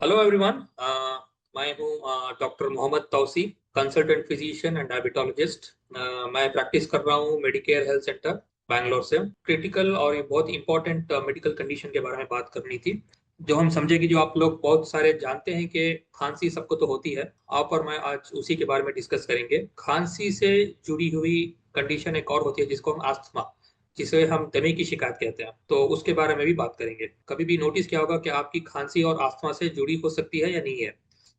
Hello everyone. मैं हूँ doctor Mohammad Tausi, consultant physician and diabetologist. मैं प्रैक्टिस कर रहा हूँ मेडिकेयर हेल्थ सेंटर बैंगलोर से। क्रिटिकल और ये बहुत इंपॉर्टेंट मेडिकल कंडीशन के बारे में बात करनी थी, जो हम समझे कि जो आप लोग बहुत सारे जानते हैं कि खांसी सबको तो होती है। आप और मैं आज उसी के बारे में डिस्कस करेंगे। खांसी से जुड़ी हुई कंडीशन एक और होती है जिसको हम अस्थमा, जिसे हम दमे की शिकायत कहते हैं, तो उसके बारे में भी बात करेंगे। कभी भी नोटिस किया होगा कि आपकी खांसी और अस्थमा से जुड़ी हो सकती है या नहीं है।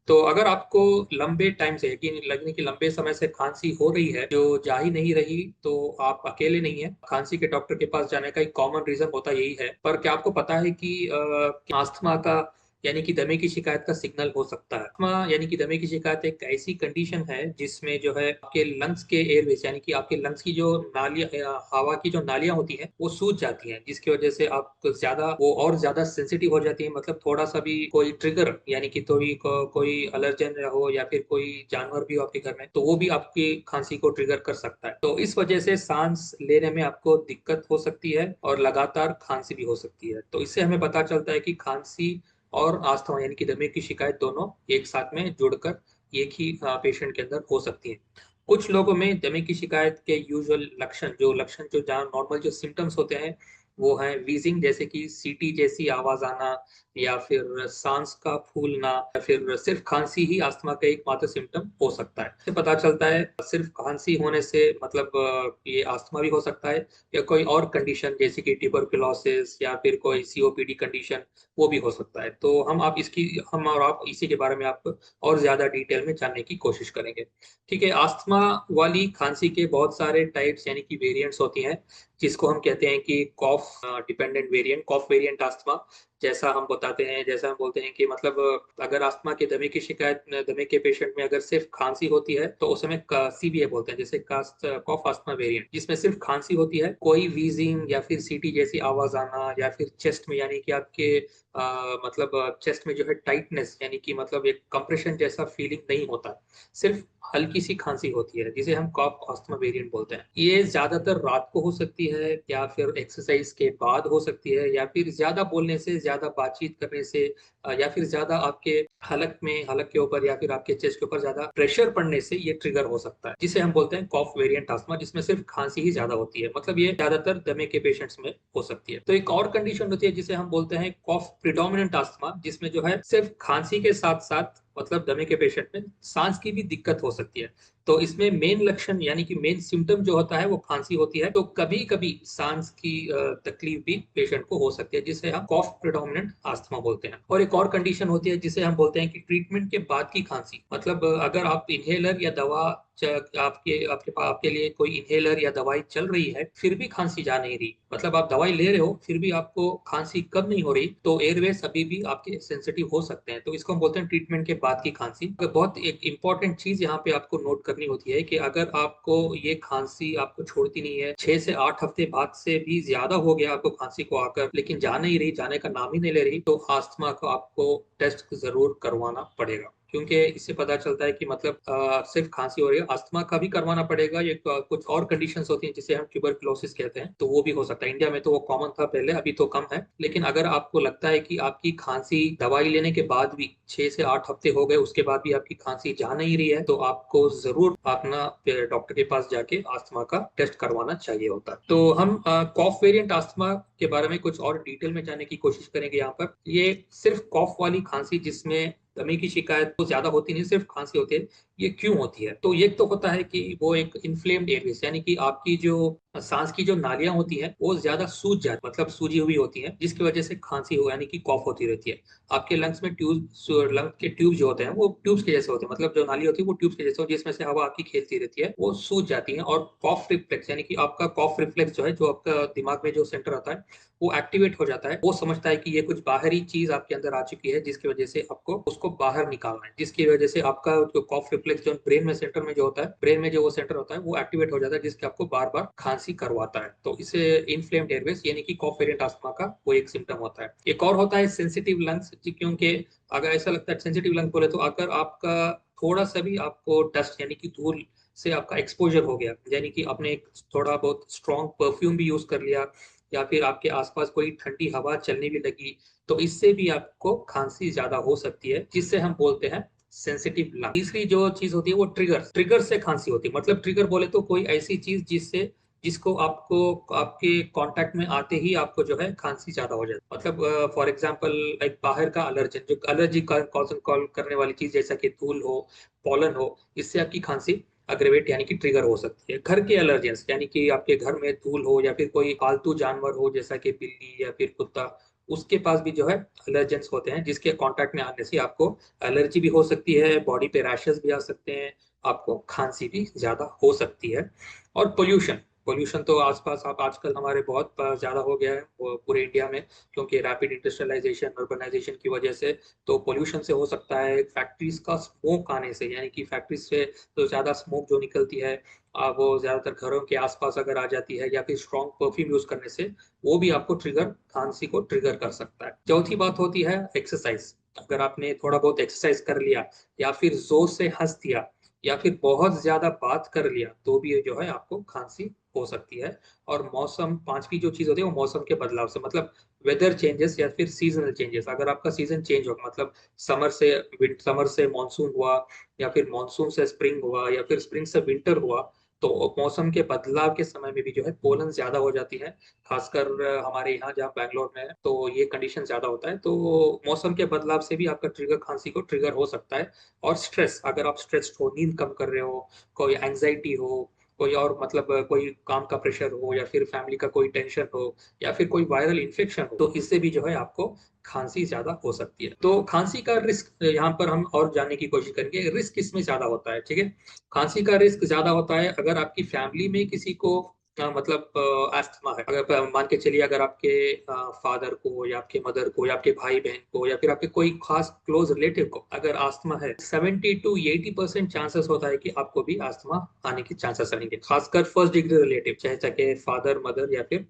तो अगर आपको लंबे टाइम से यकीन लगने की लंबे समय से खांसी हो रही है जो जा ही नहीं रही, तो आप अकेले नहीं है। खांसी के डॉक्टर के पास जाने का एक कॉमन रीजन होता यही है। पर क्या आपको पता है कि अस्थमा का यानी कि दमे की शिकायत का सिग्नल हो सकता है। अस्थमा यानी कि दमे की शिकायत एक ऐसी कंडीशन है जिसमें जो है आपके लंग्स के एयरवेज यानी कि आपके लंग्स की जो नालियां, हवा की जो नालियां होती हैं वो सूज जाती हैं, जिसकी वजह से आप ज्यादा वो और ज्यादा सेंसिटिव हो जाती है। मतलब थोड़ा सा भी कोई ट्रिगर यानी कि कोई अलर्जन हो या फिर कोई जानवर भी हो आपके घर में, तो वो भी आपकी खांसी को ट्रिगर कर सकता है। तो इस वजह से सांस लेने में आपको दिक्कत हो सकती है और लगातार खांसी भी हो सकती है। तो इससे हमें पता चलता है कि खांसी और अस्थमा यानी कि दमे की शिकायत दोनों एक साथ में जुड़कर एक ही पेशेंट के अंदर हो सकती है। कुछ लोगों में दमे की शिकायत के यूजुअल लक्षण जो जहाँ नॉर्मल जो सिम्टम्स होते हैं वो हैं वीजिंग, जैसे कि सीटी जैसी आवाज आना, या फिर सांस का फूलना, या फिर सिर्फ खांसी ही अस्थमा का एकमात्र सिम्टम हो सकता है। इससे पता चलता है सिर्फ खांसी होने से मतलब ये अस्थमा भी हो सकता है, या कोई और कंडीशन जैसे कि ट्यूबरकुलोसिस या फिर कोई सीओपीडी कंडीशन वो भी हो सकता है। तो हम और आप इसी के बारे में आप और ज्यादा डिटेल में जानने की कोशिश करेंगे। ठीक है। अस्थमा वाली खांसी के बहुत सारे टाइप्स यानी कि वेरिएंट्स होती हैं, जिसको हम कहते हैं कि कॉफ डिपेंडेंट वेरिएंट, कॉफ वेरिएंट अस्थमा। जैसा हम बोलते हैं कि मतलब अगर अस्थमा के दमे की शिकायत दमे के पेशेंट में अगर सिर्फ खांसी होती है तो उस समय सीबीए बोलते हैं, जैसे कॉफ अस्थमा वेरिएंट, जिसमें सिर्फ खांसी होती है, कोई वीजिंग या फिर सीटी जैसी आवाज आना, या फिर चेस्ट में यानी कि आपके मतलब चेस्ट में जो है टाइटनेस यानी कि मतलब एक कंप्रेशन जैसा फीलिंग नहीं होता, सिर्फ हल्की सी खांसी होती है, जिसे हम कॉफ अस्थमा वेरिएंट बोलते हैं। ये ज्यादातर रात को हो सकती है, या फिर एक्सरसाइज के बाद हो सकती है, या फिर ज्यादा बोलने से, ज्यादा बातचीत करने से, या फिर ज्यादा आपके हलक के ऊपर या फिर आपके चेस्ट के ऊपर ज्यादा प्रेशर पड़ने से ये ट्रिगर हो सकता है, जिसे हम बोलते हैं कॉफ वेरिएंट अस्थमा, जिसमें सिर्फ खांसी ही ज्यादा होती है। मतलब ये ज्यादातर दमे के पेशेंट्स में हो सकती है। तो एक और कंडीशन होती है जिसे हम बोलते हैं कॉफ प्रिडोमिनेंट अस्थमा, जिसमें जो है सिर्फ खांसी के साथ साथ मतलब दमे के पेशेंट में सांस की भी दिक्कत हो सकती है। तो इसमें मेन लक्षण यानी कि मेन सिम्टम जो होता है वो खांसी होती है, तो कभी कभी सांस की तकलीफ भी पेशेंट को हो सकती है, जिसे हम कॉफ प्रिडोमिनेंट अस्थमा बोलते हैं। और एक और कंडीशन होती है जिसे हम बोलते हैं कि ट्रीटमेंट के बाद की खांसी। मतलब अगर आप इनहेलर या दवा आपके लिए कोई इनहेलर या दवाई चल रही है फिर भी खांसी जा नहीं रही, मतलब आप दवाई ले रहे हो फिर भी आपको खांसी कम नहीं हो रही, तो एयरवेज अभी भी आपके सेंसिटिव हो सकते हैं। तो इसको हम बोलते हैं ट्रीटमेंट के बाद की खांसी। बहुत एक इंपॉर्टेंट चीज यहाँ पे आपको नोट करनी होती है कि अगर आपको ये खांसी आपको छोड़ती नहीं है, 6 से 8 हफ्ते बाद से भी ज्यादा हो गया आपको खांसी को आकर, लेकिन जा नहीं रही, जाने का नाम ही नहीं ले रही, तो अस्थमा को आपको टेस्ट जरूर करवाना पड़ेगा, क्योंकि इससे पता चलता है कि मतलब सिर्फ खांसी हो रही है। अस्थमा का भी करवाना पड़ेगा। ये कुछ और कंडीशंस होती हैं जिसे हम ट्यूबरकुलोसिस कहते हैं, तो वो भी हो सकता है। इंडिया में तो वो कॉमन था पहले, अभी तो कम है। लेकिन अगर आपको लगता है कि आपकी खांसी दवाई लेने के बाद भी 6 से 8 हफ्ते हो गए, उसके बाद भी आपकी खांसी जा नहीं रही है, तो आपको जरूर अपना डॉक्टर के पास जाके अस्थमा का टेस्ट करवाना चाहिए होता है। तो हम कॉफ वेरिएंट अस्थमा के बारे में कुछ और डिटेल में जानने की कोशिश करेंगे। यहाँ पर ये सिर्फ कॉफ वाली खांसी जिसमें दमे की शिकायत तो ज्यादा होती नहीं, सिर्फ खांसी होती है, ये क्यों होती है? तो ये तो होता है कि वो एक इन्फ्लेम्ड एरिया यानी कि आपकी जो सांस की जो नालियां होती हैं वो ज्यादा सूज जाती, मतलब सूजी हुई होती हैं, जिसकी वजह से खांसी हो यानी कि कॉफ होती रहती है। आपके लंग्स में लंग के ट्यूब जो होते हैं वो ट्यूब्स के जैसे होते हैं, मतलब जो नाली होती है वो ट्यूब्स के जैसे होती है, जिसमें से हवा आपकी खेलती रहती है, वो सूज जाती है। और कॉफ रिफ्लेक्स यानी कि आपका कॉफ रिफ्लेक्स जो है, जो आपका दिमाग में जो सेंटर आता है वो एक्टिवेट हो जाता है। वो समझता है कि ये कुछ बाहरी चीज आपके अंदर आ चुकी है, जिसकी वजह से आपको उसको बाहर निकालना है, जिसकी वजह से आपका जो कॉफ रिफ्लेक्स जो ब्रेन में सेंटर में जो होता है, ब्रेन में जो वो सेंटर होता है वो एक्टिवेट हो जाता है, जिसके आपको बार बार खांसी करवाता है। तो इसे इन्फ्लेम्ड एयरवेज यानी कि कॉफ वेरिएंट अस्थमा का वो एक सिम्टम होता है। एक और होता है सेंसिटिव लंग्स, क्योंकि अगर ऐसा लगता है सेंसिटिव लंग्स बोले तो अगर आपका थोड़ा सा भी आपको डस्ट यानी कि धूल से आपका एक्सपोजर हो गया, यानी कि आपने एक थोड़ा बहुत स्ट्रॉन्ग परफ्यूम भी यूज कर लिया, या फिर आपके आसपास कोई ठंडी हवा चलने भी लगी, तो इससे भी आपको खांसी ज्यादा हो सकती है, जिससे हम बोलते हैं सेंसिटिव लंग। तीसरी जो चीज होती है वो ट्रिगर, ट्रिगर से खांसी होती है। मतलब ट्रिगर बोले तो कोई ऐसी चीज जिससे जिसको आपको आपके कांटेक्ट में आते ही आपको जो है खांसी ज्यादा हो जाती है। मतलब फॉर एग्जांपल एक बाहर का एलर्जन, जो एलर्जी का कॉल करने वाली चीज, जैसा कि धूल हो, पॉलन हो, इससे आपकी खांसी अग्रेवेट यानी कि ट्रिगर हो सकती है। घर के एलर्जेंस यानी कि आपके घर में धूल हो या फिर कोई पालतू जानवर हो जैसा कि बिल्ली या फिर कुत्ता, उसके पास भी जो है एलर्जेंस होते हैं, जिसके कांटेक्ट में आने से आपको एलर्जी भी हो सकती है, बॉडी पे रैशेस भी आ सकते हैं, आपको खांसी भी ज्यादा हो सकती है। और पोल्यूशन, पोल्यूशन तो आसपास आप आजकल हमारे बहुत ज्यादा हो गया है पूरे इंडिया में, क्योंकि रैपिड इंडस्ट्रियलाइजेशन, अर्बनाइजेशन की वजह से। तो पोल्यूशन से हो सकता है फैक्ट्रीज का स्मोक आने से, यानी कि फैक्ट्रीज से तो ज्यादा स्मोक जो निकलती है वो ज्यादातर घरों के आसपास अगर आ जाती है, या फिर स्ट्रॉन्ग परफ्यूम यूज करने से वो भी आपको ट्रिगर, खांसी को ट्रिगर कर सकता है। चौथी बात होती है एक्सरसाइज। अगर आपने थोड़ा बहुत एक्सरसाइज कर लिया, या फिर जोर से हंस दिया, या फिर बहुत ज्यादा बात कर लिया, तो भी ये जो है आपको खांसी हो सकती है। और मौसम, पांचवी जो चीज होती है वो मौसम के बदलाव से, मतलब वेदर चेंजेस या फिर सीजनल चेंजेस। अगर आपका सीजन चेंज होगा, मतलब समर से मानसून हुआ, या फिर मानसून से स्प्रिंग हुआ, या फिर स्प्रिंग से विंटर हुआ, तो मौसम के बदलाव के समय में भी जो है पोलन ज्यादा हो जाती है। खासकर हमारे यहाँ जहाँ बैंगलोर में है, तो ये कंडीशन ज्यादा होता है। तो मौसम के बदलाव से भी आपका ट्रिगर, खांसी को ट्रिगर हो सकता है। और स्ट्रेस, अगर आप स्ट्रेस्ड हो, नींद कम कर रहे हो, कोई एंजाइटी हो, कोई और मतलब कोई काम का प्रेशर हो, या फिर फैमिली का कोई टेंशन हो, या फिर कोई वायरल इन्फेक्शन हो, तो इससे भी जो है आपको खांसी ज्यादा हो सकती है। तो खांसी का रिस्क यहाँ पर हम और जानने की कोशिश करेंगे, रिस्क किसमें ज्यादा होता है। ठीक है, खांसी का रिस्क ज्यादा होता है अगर आपकी फैमिली में किसी को मतलब अस्थमा है। अगर मान के चलिए, अगर आपके फादर को, या आपके मदर को, या आपके भाई बहन को, या फिर आपके कोई खास क्लोज रिलेटिव को अगर अस्थमा है, 70 to 80% चांसेस होता है कि आपको भी अस्थमा आने के चांसेस रहेंगे। खासकर फर्स्ट डिग्री रिलेटिव, चाहे चाहे फादर, मदर, या फिर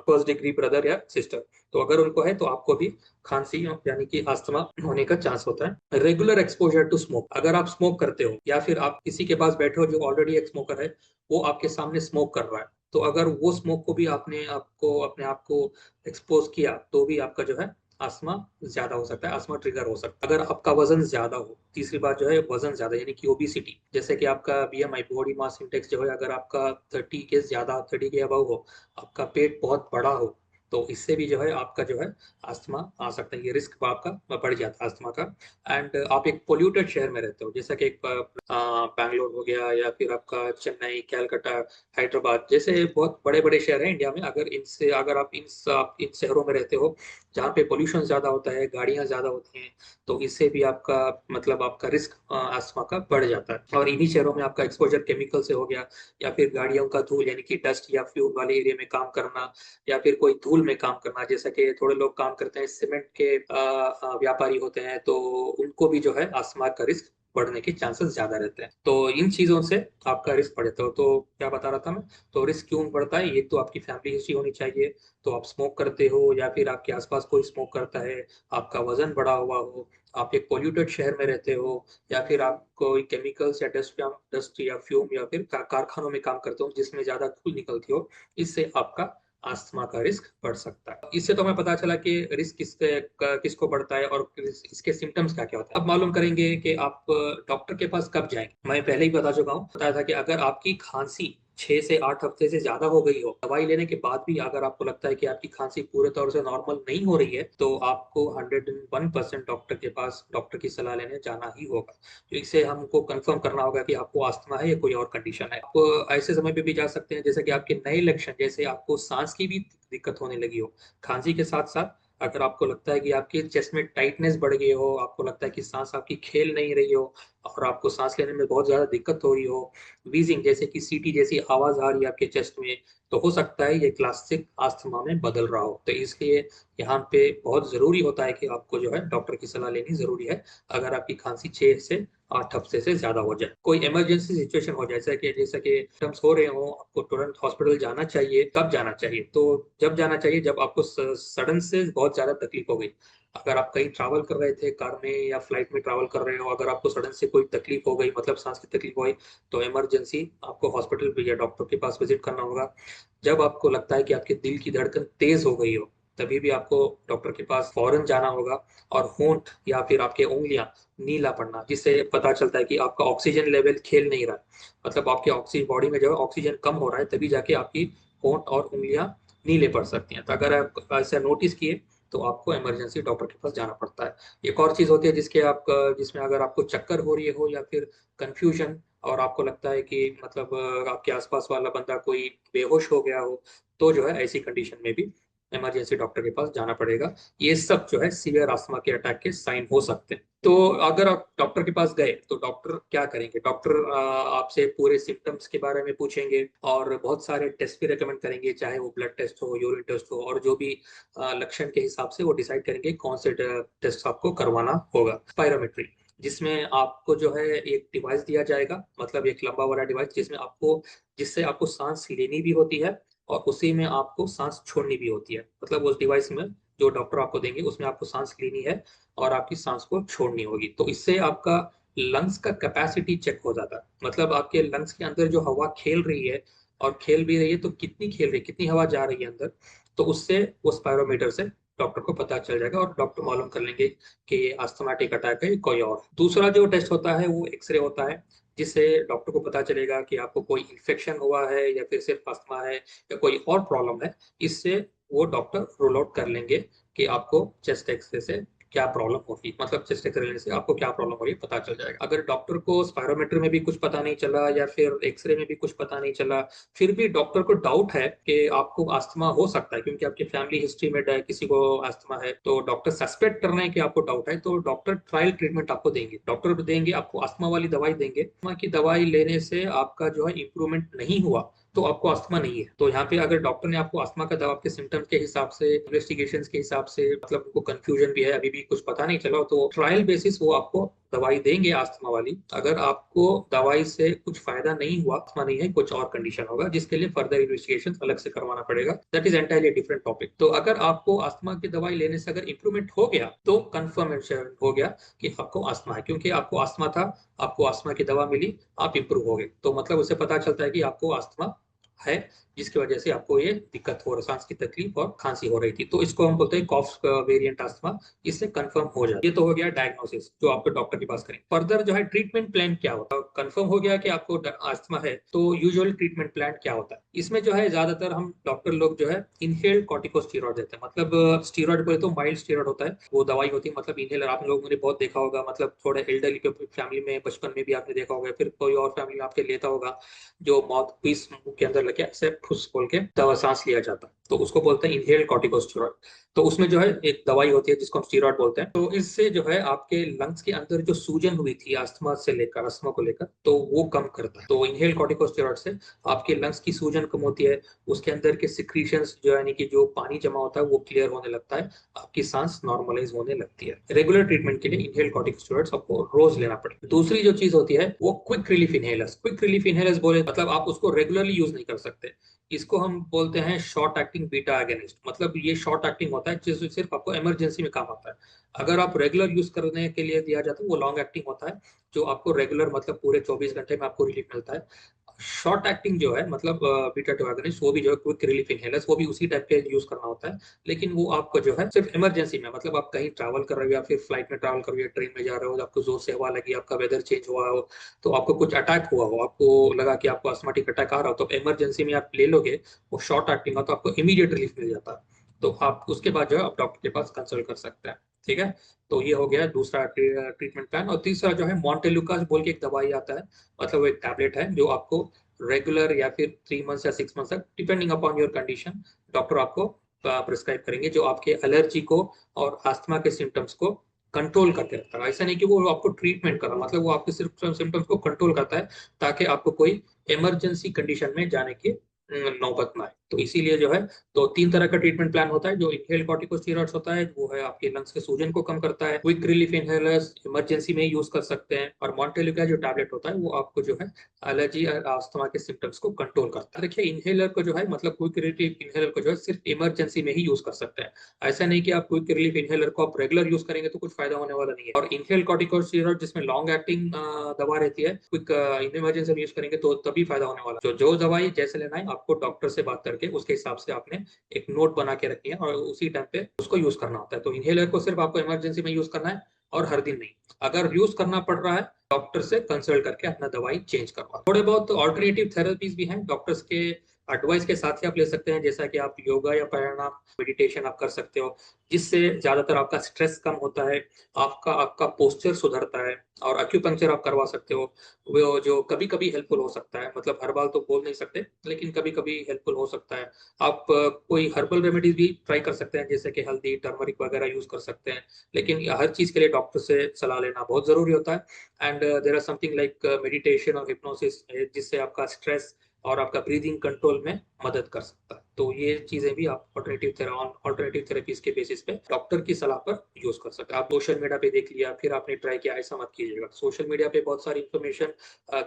फर्स्ट डिग्री ब्रदर या सिस्टर, तो अगर उनको है तो आपको भी खांसी यानी कि अस्थमा होने का चांस होता है। रेगुलर एक्सपोजर टू स्मोक, अगर आप स्मोक करते हो, या फिर आप किसी के पास बैठे हो जो ऑलरेडी एक स्मोकर है, वो आपके सामने स्मोक कर रहा है, तो अगर वो स्मोक को भी आपने आपको अपने आप को एक्सपोज किया, तो भी आपका जो है अस्थमा ज्यादा हो सकता है, अस्थमा ट्रिगर हो सकता है। अगर आपका वजन ज्यादा हो, तीसरी बात जो है वजन ज्यादा, यानी कि ओबिसिटी, जैसे कि आपका बीएमआई, बॉडी मास इंडेक्स जो है, अगर आपका 30 के ज्यादा, 30 के अबव हो, आपका पेट बहुत बड़ा हो, तो इससे भी जो है आपका जो है अस्थमा आ सकता है, ये रिस्क आपका बढ़ जाता है अस्थमा का। एंड आप एक पोल्यूटेड शहर में रहते हो, जैसा कि एक बैंगलोर हो गया, या फिर आपका चेन्नई, कैलकाटा, हैदराबाद जैसे बहुत बड़े बड़े शहर हैं इंडिया में, अगर आप इन शहरों में रहते हो जहाँ पे पोल्यूशन ज्यादा होता है, गाड़ियां ज्यादा होती हैं, तो इससे भी आपका मतलब आपका रिस्क अस्थमा का बढ़ जाता है। और इन्हीं शहरों में आपका एक्सपोजर केमिकल से हो गया, या फिर गाड़ियों का धूल यानी कि डस्ट या फ्यूम वाले एरिया में काम करना, या फिर कोई धूल में काम करना, जैसा कि थोड़े लोग काम करते हैं सीमेंट के व्यापारी होते हैं, तो उनको भी जो है अस्थमा का रिस्क बढ़ने के चांसेस ज्यादा रहते हैं। तो इन चीजों से आपका रिस्क बढ़ जाता है। तो क्या बता रहा था मैं, तो रिस्क क्यों बढ़ता है, ये तो आपकी फैमिली हिस्ट्री होनी चाहिए, तो आप स्मोक करते हो, या फिर आपके आसपास कोई स्मोक करता है, आपका वजन बढ़ा हुआ हो, आप एक पोल्यूटेड शहर में रहते हो, या फिर आप कोई केमिकल्स या डस्ट या फ्यूम, या फिर कारखानों में काम करते हो जिसमें ज्यादा धूल निकलती हो, इससे आपका अस्थमा का रिस्क बढ़ सकता है। इससे तो हमें पता चला कि रिस्क किसको बढ़ता है, और इसके सिम्टम्स क्या क्या होते हैं। अब मालूम करेंगे कि आप डॉक्टर के पास कब जाएंगे। मैं पहले ही बता चुका हूँ, बताया था कि अगर आपकी खांसी 6 से 8 हफ्ते से ज्यादा हो गई हो, दवाई लेने के बाद भी अगर आपको लगता है कि आपकी खांसी पूरे तौर से नॉर्मल नहीं हो रही है, तो आपको 101% डॉक्टर के पास, डॉक्टर की सलाह लेने जाना ही होगा। तो इससे हमको कंफर्म करना होगा कि आपको अस्थमा है या कोई और कंडीशन है। आप ऐसे समय पे भी जा सकते हैं जैसे कि आपके नए लक्षण, जैसे आपको सांस की भी दिक्कत होने लगी हो, खांसी के साथ साथ अगर आपको लगता है कि आपके चेस्ट में टाइटनेस बढ़ गई हो, आपको लगता है कि सांस आपकी खेल नहीं रही हो, और आपको सांस लेने में बहुत ज्यादा दिक्कत हो रही हो, वीजिंग जैसे कि सीटी जैसी आवाज आ रही है आपके चेस्ट में, तो हो सकता है ये क्लासिक अस्थमा में बदल रहा हो। तो इसलिए यहाँ पे बहुत जरूरी होता है कि आपको जो है डॉक्टर की सलाह लेनी जरूरी है, अगर आपकी खांसी 6 से 8 हफ्ते से ज्यादा हो जाए। कोई इमरजेंसी सिचुएशन हो जाए, जैसा कि सिम्टम्स हो रहे हो, आपको तुरंत हॉस्पिटल जाना चाहिए, कब जाना चाहिए? तो जब जाना चाहिए जब आपको सडन से बहुत ज्यादा तकलीफ हो गई। अगर आप कहीं ट्रैवल कर रहे थे, कार में या फ्लाइट में ट्रैवल कर रहे हो, अगर आपको सडन से कोई तकलीफ हो गई, मतलब सांस की तकलीफ हो गई, तो इमरजेंसी आपको हॉस्पिटल या डॉक्टर के पास विजिट करना होगा। जब आपको लगता है कि आपके दिल की धड़कन तेज हो गई हो, तभी भी आपको डॉक्टर के पास फौरन जाना होगा। और होंठ या फिर आपके उंगलियां नीला पड़ना, जिससे पता चलता है कि आपका ऑक्सीजन लेवल खेल नहीं रहा है, मतलब आपके ऑक्सीजन बॉडी में जो है ऑक्सीजन कम हो रहा है, तभी जाके आपकी होंठ और उंगलियां नीले पड़ सकती हैं। तो अगर आप ऐसा नोटिस किए तो आपको इमरजेंसी डॉक्टर के पास जाना पड़ता है। एक और चीज होती है जिसमें अगर आपको चक्कर हो रही हो या फिर कंफ्यूजन, और आपको लगता है कि मतलब आपके आसपास वाला बंदा कोई बेहोश हो गया हो, तो जो है ऐसी कंडीशन में भी इमरजेंसी डॉक्टर के पास जाना पड़ेगा। ये सब जो है सीवियर अस्थमा के अटैक के साइन हो सकते हैं। तो अगर आप डॉक्टर के पास गए तो डॉक्टर क्या करेंगे? डॉक्टर आपसे पूरे सिम्टम्स के बारे में पूछेंगे और बहुत सारे टेस्ट भी रेकमेंड करेंगे, चाहे वो ब्लड टेस्ट हो, यूरिन टेस्ट हो, और जो भी लक्षण के हिसाब से वो डिसाइड करेंगे कौन से टेस्ट आपको करवाना होगा। स्पायरोमेट्री, जिसमें आपको जो है एक डिवाइस दिया जाएगा, मतलब एक लंबा वाला डिवाइस जिससे आपको सांस लेनी भी होती है और उसी में आपको सांस छोड़नी भी होती है। मतलब उस डिवाइस में जो डॉक्टर आपको देंगे उसमें आपको सांस लेनी है और आपकी सांस को छोड़नी होगी। तो इससे आपका लंग्स का कैपेसिटी चेक हो जाता है, मतलब आपके लंग्स के अंदर जो हवा खेल रही है, और खेल भी रही है तो कितनी खेल रही है, कितनी हवा जा रही है अंदर। तो उससे वो स्पायरोमीटर से डॉक्टर को पता चल जाएगा और डॉक्टर मालूम कर लेंगे कि ये अस्थमाटिक अटैक है, कोई और। दूसरा जो टेस्ट होता है वो एक्सरे होता है, जिससे डॉक्टर को पता चलेगा कि आपको कोई इन्फेक्शन हुआ है या फिर सिर्फ अस्थमा है या कोई और प्रॉब्लम है। इससे वो डॉक्टर रूल आउट कर लेंगे कि आपको चेस्ट एक्सरे से क्या प्रॉब्लम होगी, मतलब चेस्ट एक्सरे लेने से आपको क्या प्रॉब्लम हो रही है पता चल जाएगा। अगर डॉक्टर को स्पायरोमीटर में भी कुछ पता नहीं चला या फिर एक्सरे में भी कुछ पता नहीं चला, फिर भी डॉक्टर को डाउट है कि आपको अस्थमा हो सकता है, क्योंकि आपकी फैमिली हिस्ट्री में किसी को अस्थमा है, तो डॉक्टर सस्पेक्ट कर रहे हैं कि आपको डाउट है, तो डॉक्टर ट्रायल ट्रीटमेंट आपको देंगे। डॉक्टर देंगे आपको अस्थमा वाली दवाई देंगे। अस्थमा की दवाई लेने से आपका जो है इंप्रूवमेंट नहीं हुआ तो आपको अस्थमा नहीं है। तो यहाँ पे अगर डॉक्टर ने आपको अस्थमा का दवा आपके सिम्टम्स के हिसाब से, इन्वेस्टिगेशन के हिसाब से, मतलब उनको कंफ्यूजन भी है, अभी भी कुछ पता नहीं चला, तो ट्रायल बेसिस वो आपको दवाई देंगे अस्थमा वाली। अगर आपको दवाई से कुछ फायदा नहीं हुआ, अस्थमा नहीं है, कुछ और कंडीशन होगा जिसके लिए फर्दर इन्वेस्टिगेशन अलग से करवाना पड़ेगा। That is entirely different topic. तो अगर आपको अस्थमा की दवाई लेने से अगर इंप्रूवमेंट हो गया तो कंफर्मेशन हो गया कि आपको अस्थमा है, क्योंकि आपको अस्थमा था, आपको अस्थमा की दवा मिली, आप इंप्रूव हो गए, तो मतलब उससे पता चलता है कि आपको अस्थमा है, जिसकी वजह से आपको ये दिक्कत हो रही, सांस की तकलीफ और खांसी हो रही थी। तो इसको हम बोलते हैं कॉफ वेरिएंट अस्थमा। इससे कंफर्म हो जाए। ये तो हो गया डायग्नोसिस जो आपको डॉक्टर के पास करें। फर्दर जो है ट्रीटमेंट प्लान क्या होता है, कंफर्म हो गया कि आपको अस्थमा है, तो यूजुअल ट्रीटमेंट प्लान क्या होता है? इसमें जो है ज्यादातर हम डॉक्टर लोग जो है इनहेल्ड कॉर्टिकोस्टेरॉइड देते हैं, मतलब स्टेरॉइड बोले तो माइल्ड स्टेरॉइड होता है, वो दवाई होती है, मतलब इनहेलर। आप लोगों ने बहुत देखा होगा, मतलब थोड़े एल्डरली फैमिली में बचपन में भी आपने देखा होगा, फिर कोई और फैमिली में आपके लेता होगा, जो माउथ पीस मुंह के अंदर लगे ऐसे फुस खोल के दवा सांस लिया जाता है, तो उसको बोलते हैं इनहेल्ड कॉर्टिकोस्टेरॉइड। तो उसमें जो है एक दवाई होती है जिसको हम स्टीरॉइड बोलते हैं। तो इससे जो है आपके लंग्स के अंदर जो सूजन हुई थी अस्थमा से लेकर, अस्थमा को लेकर, तो वो कम करता है। तो इनहेल्ड कॉर्टिकोस्टेरॉइड से आपके लंग्स की सूजन कम होती है, उसके अंदर के सिक्रीशंस जो यानी कि जो पानी जमा होता है वो क्लियर होने लगता है, आपकी सांस नॉर्मलाइज होने लगती है। रेगुलर ट्रीटमेंट के लिए इनहेल्ड कॉर्टिकोस्टेरॉइड्स आपको रोज लेना पड़ेगा। दूसरी जो चीज होती है वो quick relief inhalers. Quick relief inhalers बोले मतलब आप उसको रेगुलरली यूज नहीं कर सकते। इसको हम बोलते हैं शॉर्ट एक्टिंग बीटा एगोनिस्ट। मतलब ये शॉर्ट एक्टिंग होता है जिससे सिर्फ आपको इमरजेंसी में काम आता है। अगर आप रेगुलर यूज करने के लिए दिया जाता है वो लॉन्ग एक्टिंग होता है, जो आपको रेगुलर मतलब पूरे 24 घंटे में आपको रिलीफ मिलता है। शॉर्ट एक्टिंग जो है मतलब बीटा टू एगोनिस्ट, वो भी जो है क्विक रिलीफ इनहेलर्स, वो भी उसी टाइप के यूज करना होता है। लेकिन वो आपको जो है सिर्फ इमरजेंसी में, मतलब आप कहीं ट्रैवल कर रहे हो या फिर फ्लाइट में ट्रैवल कर रहे हो, ट्रेन में जा रहे हो, आपको जोर से हवा लगी, आपका वेदर चेंज हुआ हो, तो आपको कुछ अटैक हुआ हो, आपको लगा कि आपको अस्थमाटिक अटैक आ रहा हो, तो इमरजेंसी में आप ले लोगे, वो शॉर्ट एक्टिंग हो तो आपको इमीडिएट रिलीफ मिल जाता है। तो आप उसके बाद जो है आप डॉक्टर के पास कंसल्ट कर सकते हैं। ठीक है, तो ये हो गया दूसरा ट्रीटमेंट प्लान। और तीसरा जो है मॉन्टेलुकास बोल के एक दवाई आता है, मतलब वो एक टैबलेट है जो आपको रेगुलर या फिर 3 मंथ्स या 6 मंथ्स तक, depending upon your condition, doctor आपको प्रिस्क्राइब करेंगे, जो आपके एलर्जी को और अस्थमा के सिम्टम्स को कंट्रोल करके रखता है। ऐसा नहीं कि वो आपको ट्रीटमेंट कर रहा, मतलब वो आपके सिर्फ सिम्टम्स को कंट्रोल करता है, ताकि आपको कोई इमरजेंसी कंडीशन में जाने की नौबत में आए। तो इसीलिए जो है तो 3 तरह का ट्रीटमेंट प्लान होता है। जो इनहेल कॉर्टिकोस्टेरॉइड्स होता है वो है आपके लंग्स के सूजन को कम करता है। क्विक रिलीफ इनहेलर्स इमरजेंसी में यूज कर सकते हैं। और मॉन्टेलिका जो टैबलेट होता है वो आपको जो है एलर्जी और अस्थमा के सिम्टम्स को कंट्रोल करता है। देखिए इनहेलर को जो है मतलब क्विक रिलीफ इनहेलर को जो है सिर्फ इमरजेंसी में ही यूज कर सकते हैं। ऐसा नहीं कि आप क्विक रिलीफ इनहेलर को आप रेगुलर यूज करेंगे तो कुछ फायदा होने वाला नहीं है। और इनहेल कॉर्टिकोस्टेरॉइड जिसमें लॉन्ग एक्टिंग दवा रहती है, क्विक इमरजेंसी में यूज करेंगे तो तभी फायदा होने वाला। जो दवाई जैसे लेना है आपको डॉक्टर से बात करके उसके हिसाब से आपने एक नोट बना के रखनी है और उसी टाइम पे उसको यूज करना होता है। तो इनहेलर को सिर्फ आपको इमरजेंसी में यूज करना है और हर दिन नहीं। अगर यूज करना पड़ रहा है डॉक्टर से कंसल्ट करके अपना दवाई चेंज करवा। थोड़े बहुत ऑल्टरनेटिव थेरेपीज भी हैं डॉक्टर्स के एडवाइस के साथ ही आप ले सकते हैं, जैसा कि आप योगा या प्राणायाम मेडिटेशन आप कर सकते हो, जिससे ज्यादातर आपका स्ट्रेस कम होता है, आपका आपका पोस्चर सुधरता है। और एक्यूपंक्चर आप करवा सकते हो, वो जो कभी कभी हेल्पफुल हो सकता है, मतलब हर बार तो बोल नहीं सकते लेकिन कभी कभी हेल्पफुल हो सकता है। आप कोई हर्बल रेमेडीज भी ट्राई कर सकते हैं, जैसे कि हल्दी टर्मरिक वगैरह यूज कर सकते हैं। लेकिन हर चीज के लिए डॉक्टर से सलाह लेना बहुत जरूरी होता है। And there are something like meditation और हिप्नोसिस, जिससे आपका स्ट्रेस और आपका ब्रीदिंग कंट्रोल में मदद कर सकता है। तो ये चीजें भी आप ऑल्टरनेटिव थेरेपीज के बेसिस पे डॉक्टर की सलाह पर यूज कर सकते हैं। आप सोशल मीडिया पे देख लिया फिर आपने ट्राई किया, ऐसा मत कीजिएगा। सोशल मीडिया पे बहुत सारी इंफॉर्मेशन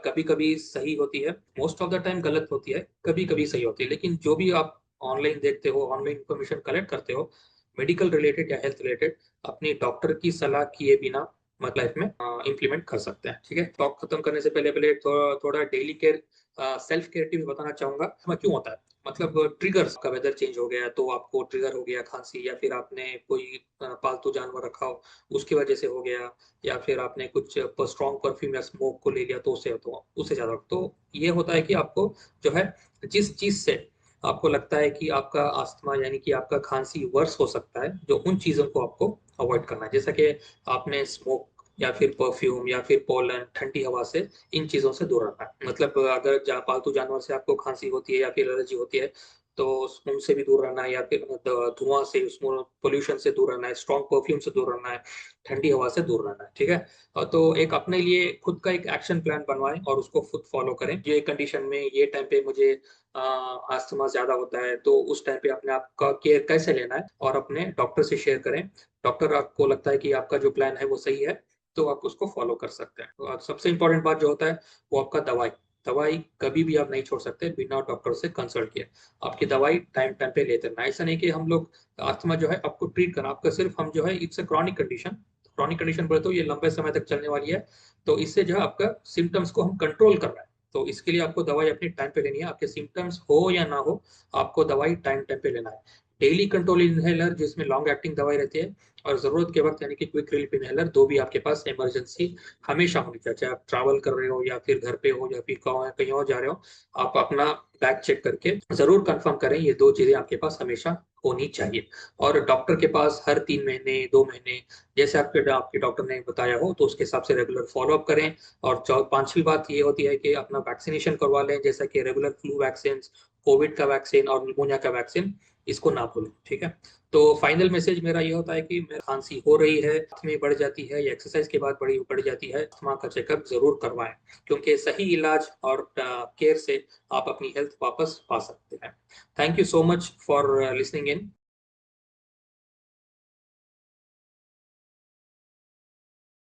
कभी कभी सही होती है, मोस्ट ऑफ द टाइम गलत होती है, कभी कभी सही होती है। लेकिन जो भी आप ऑनलाइन देखते हो, ऑनलाइन इंफॉर्मेशन कलेक्ट करते हो, मेडिकल रिलेटेड या हेल्थ रिलेटेड, अपनी डॉक्टर की सलाह किए बिना मतलब लाइफ में इम्प्लीमेंट कर सकते हैं। ठीक है, टॉक खत्म करने से पहले पहले थोड़ा daily care self care tips बताना चाहूंगा। मैं क्यों होता है, मतलब ट्रिगर्स का, वेदर चेंज हो गया तो आपको ट्रिगर हो गया खांसी, या फिर आपने कोई पालतू जानवर रखा हो उसकी वजह से हो गया, या फिर आपने कुछ स्ट्रॉन्ग परफ्यूम या स्मोक को ले लिया तो उससे ज्यादा। तो ये होता है कि आपको जो है जिस चीज से आपको लगता है कि आपका अस्थमा यानी कि आपका खांसी वर्स हो सकता है, जो उन चीजों को आपको अवॉइड करना है। जैसा कि आपने स्मोक या फिर परफ्यूम या फिर पोलन, ठंडी हवा से, इन चीजों से दूर रहना है। मतलब अगर पालतू जानवर से आपको खांसी होती है या फिर एलर्जी होती है तो उनसे भी दूर रहना है, या फिर धुआं से, उसमें पोल्यूशन से दूर रहना है, स्ट्रॉन्ग परफ्यूम से दूर रहना है, ठंडी हवा से दूर रहना है। ठीक है, तो एक अपने लिए खुद का एक एक्शन प्लान बनवाएं और उसको खुद फॉलो करें। ये कंडीशन में ये टाइम पे मुझे अस्थमा ज्यादा होता है तो उस टाइम पे अपने आप का केयर कैसे लेना है और अपने डॉक्टर से शेयर करें। डॉक्टर आपको लगता है कि आपका जो प्लान है वो सही है तो आप उसको फॉलो कर सकते हैं। तो सबसे इंपॉर्टेंट बात जो होता है वो आपका दवाई। दवाई कभी भी आप नहीं छोड़ सकते बिना डॉक्टर से कंसल्ट किए। आपकी दवाई टाइम टाइम पे लेते रहना। ऐसा नहीं कि हम लोग अस्थमा जो है आपको ट्रीट करना, आपका सिर्फ हम जो है it's a chronic condition. Chronic condition बोले तो ये लंबे समय तक चलने वाली है, तो इससे जो है आपका सिम्टम्स को हम कंट्रोल कर रहे हैं। तो इसके लिए आपको दवाई अपनी टाइम पे लेनी है, आपके सिम्टम्स हो या ना हो, आपको दवाई टाइम टाइम पे लेना है। डेली कंट्रोल इनहेलर जिसमें लॉन्ग एक्टिंग दवाई रहती है, और जरूरत के वक्त यानी कि क्विक रिलीफ इनहेलर, दो भी आपके पास इमरजेंसी हमेशा होनी चाहिए। चाहे आप ट्रैवल कर रहे हो या फिर घर पे हो या फिर कहीं और जा रहे हो, आप अपना बैग चेक करके जरूर कंफर्म करें, ये दो चीजें आपके पास हमेशा होनी चाहिए। और डॉक्टर के पास हर 3 महीने 2 महीने जैसे आपके डॉक्टर ने बताया हो तो उसके हिसाब से रेगुलर फॉलोअप करें। और पांचवी बात ये होती है कि अपना वैक्सीनेशन करवा लें, जैसा कि रेगुलर फ्लू वैक्सीन, कोविड का वैक्सीन और निमोनिया का वैक्सीन, इसको ना भूलें। ठीक है, तो फाइनल मैसेज मेरा ये होता है कि मेरे खांसी हो रही है, में बढ़ जाती है या एक्सरसाइज के बाद बढ़ जाती है, अस्थमा का चेकअप जरूर करवाएं, क्योंकि सही इलाज और केयर से आप अपनी हेल्थ वापस पा सकते हैं। Thank you so much for listening in.